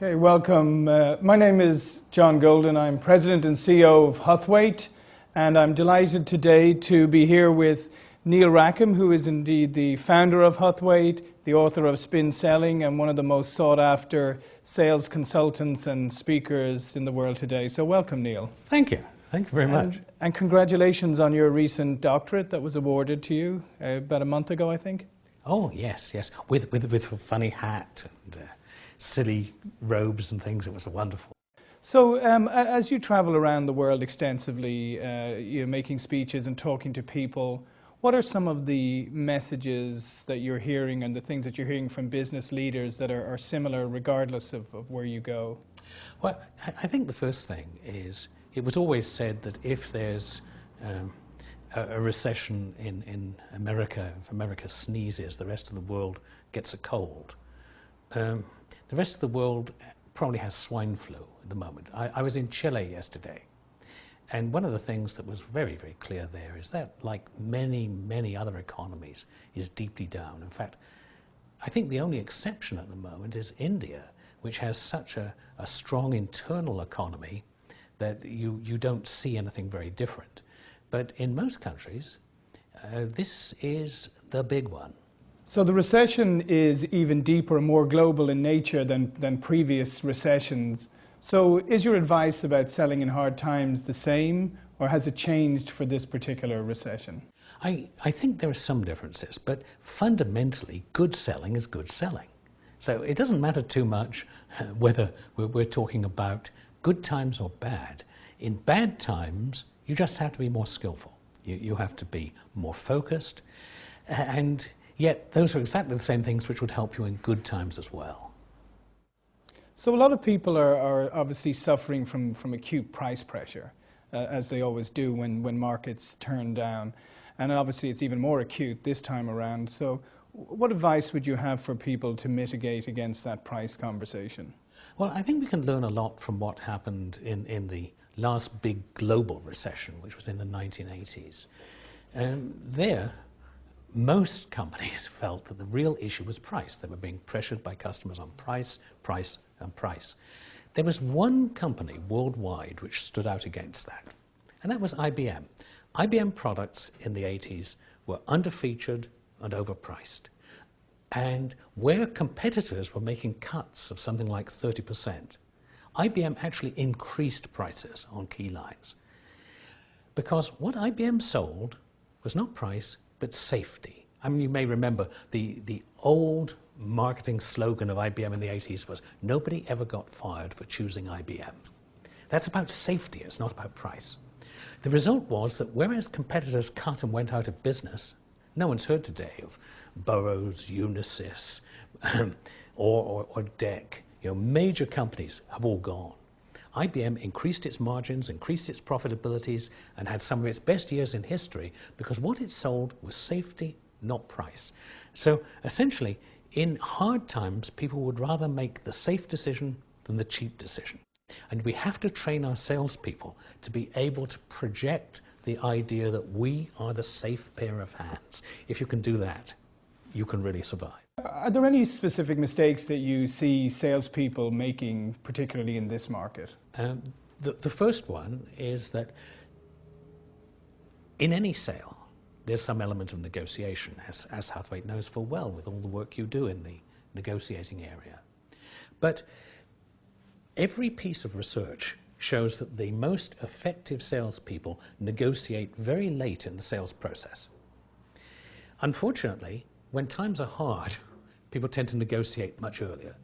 Okay, welcome. My name is John Golden. I'm President and CEO of Huthwaite, and I'm delighted today to be here with Neil Rackham, who is indeed the founder of Huthwaite, the author of Spin Selling, and one of the most sought-after sales consultants and speakers in the world today. So welcome, Neil. Thank you. Thank you very much. And congratulations on your recent doctorate that was awarded to you about a month ago, I think. Oh, yes, yes. With a funny hat and silly robes and things. It was wonderful. So as you travel around the world extensively, you're making speeches and talking to people, what are some of the messages that you're hearing and the things that you're hearing from business leaders that are similar regardless of where you go? Well, I think the first thing is it was always said that if there's a recession in America, if America sneezes, the rest of the world gets a cold. The rest of the world probably has swine flu at the moment. I was in Chile yesterday, and one of the things that was very, very clear there is that, like many, many other economies, is deeply down. In fact, I think the only exception at the moment is India, which has such a strong internal economy that you don't see anything very different. But in most countries, this is the big one. So the recession is even deeper and more global in nature than previous recessions. So is your advice about selling in hard times the same, or has it changed for this particular recession? I think there are some differences, but fundamentally, good selling is good selling. So it doesn't matter too much whether we're talking about good times or bad. In bad times, you just have to be more skillful. You have to be more focused, and yet those are exactly the same things which would help you in good times as well. So a lot of people are obviously suffering from acute price pressure, as they always do when markets turn down. And obviously it's even more acute this time around. So what advice would you have for people to mitigate against that price conversation? Well, I think we can learn a lot from what happened in the last big global recession, which was in the 1980s. There, most companies felt that the real issue was price. They were being pressured by customers on price, price, and price. There was one company worldwide which stood out against that, and that was IBM. IBM products in the 80s were underfeatured and overpriced. And where competitors were making cuts of something like 30%, IBM actually increased prices on key lines. Because what IBM sold was not price, but safety. I mean, you may remember the old marketing slogan of IBM in the 80s was, nobody ever got fired for choosing IBM. That's about safety, it's not about price. The result was that whereas competitors cut and went out of business, no one's heard today of Burroughs, Unisys, or DEC. Major companies have all gone. IBM increased its margins, increased its profitabilities, and had some of its best years in history because what it sold was safety, not price. So essentially, in hard times, people would rather make the safe decision than the cheap decision. And we have to train our salespeople to be able to project the idea that we are the safe pair of hands. If you can do that, you can really survive. Are there any specific mistakes that you see salespeople making, particularly in this market? The first one is that in any sale, there's some element of negotiation, as Huthwaite knows full well with all the work you do in the negotiating area. But every piece of research shows that the most effective salespeople negotiate very late in the sales process. Unfortunately, when times are hard, people tend to negotiate much earlier.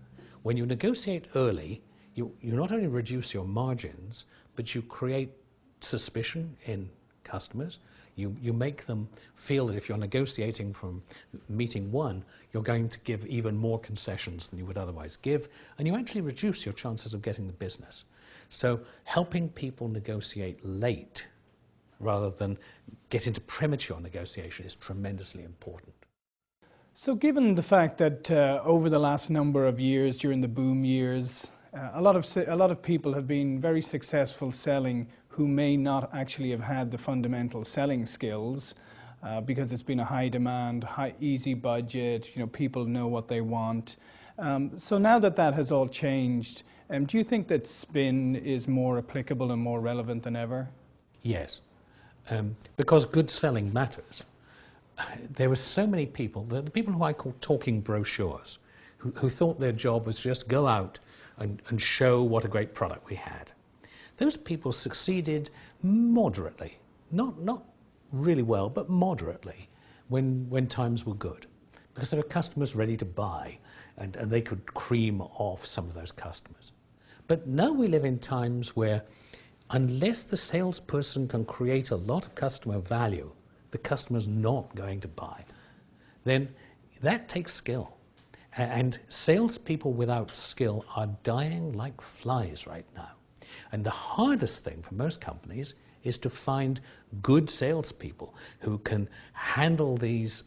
When you negotiate early, you not only reduce your margins, but you create suspicion in customers. You make them feel that if you're negotiating from meeting one, you're going to give even more concessions than you would otherwise give, and you actually reduce your chances of getting the business. So helping people negotiate late rather than get into premature negotiation is tremendously important. So given the fact that over the last number of years, during the boom years, a lot of people have been very successful selling who may not actually have had the fundamental selling skills because it's been a high demand, easy budget, people know what they want. So now that that has all changed, do you think that spin is more applicable and more relevant than ever? Yes, because good selling matters. There were so many people, the people who I call talking brochures, who thought their job was just go out and show what a great product we had. Those people succeeded moderately, not really well, but moderately when times were good, because there were customers ready to buy, and they could cream off some of those customers. But now we live in times where unless the salesperson can create a lot of customer value, the customer's not going to buy. Then that takes skill. And salespeople without skill are dying like flies right now. And the hardest thing for most companies is to find good salespeople who can handle these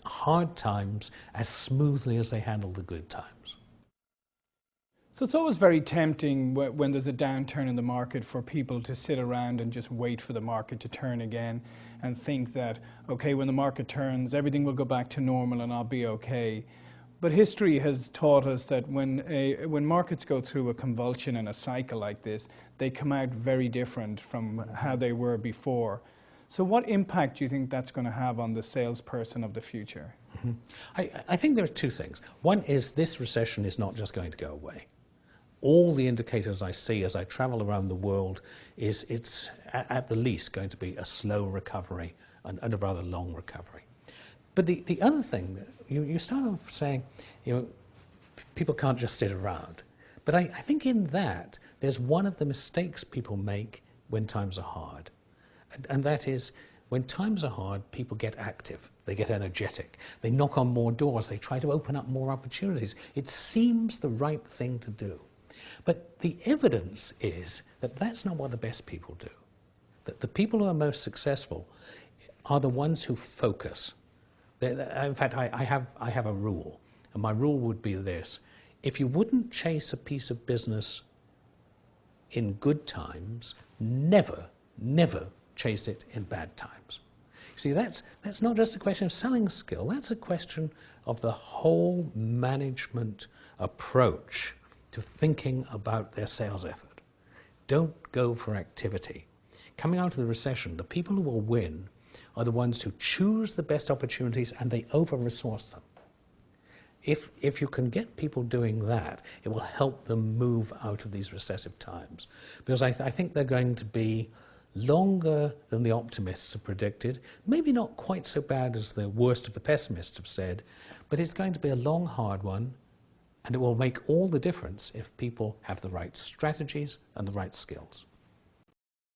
hard times as smoothly as they handle the good times. So it's always very tempting when there's a downturn in the market for people to sit around and just wait for the market to turn again and think that, okay, when the market turns, everything will go back to normal and I'll be okay. But history has taught us that when markets go through a convulsion and a cycle like this, they come out very different from how they were before. So what impact do you think that's going to have on the salesperson of the future? Mm-hmm. I think there are two things. One is this recession is not just going to go away. All the indicators I see as I travel around the world is it's at the least going to be a slow recovery and a rather long recovery. But the other thing, you start off saying, people can't just sit around. But I think in that, there's one of the mistakes people make when times are hard. And that is, when times are hard, people get active, they get energetic, they knock on more doors, they try to open up more opportunities. It seems the right thing to do. But the evidence is that that's not what the best people do. That the people who are most successful are the ones who focus. In fact, I have a rule, and my rule would be this. If you wouldn't chase a piece of business in good times, never chase it in bad times. See, that's not just a question of selling skill, that's a question of the whole management approach to thinking about their sales effort. Don't go for activity. Coming out of the recession, the people who will win are the ones who choose the best opportunities and they over-resource them. If you can get people doing that, it will help them move out of these recessive times. Because I think they're going to be longer than the optimists have predicted, maybe not quite so bad as the worst of the pessimists have said, but it's going to be a long, hard one, and it will make all the difference if people have the right strategies and the right skills.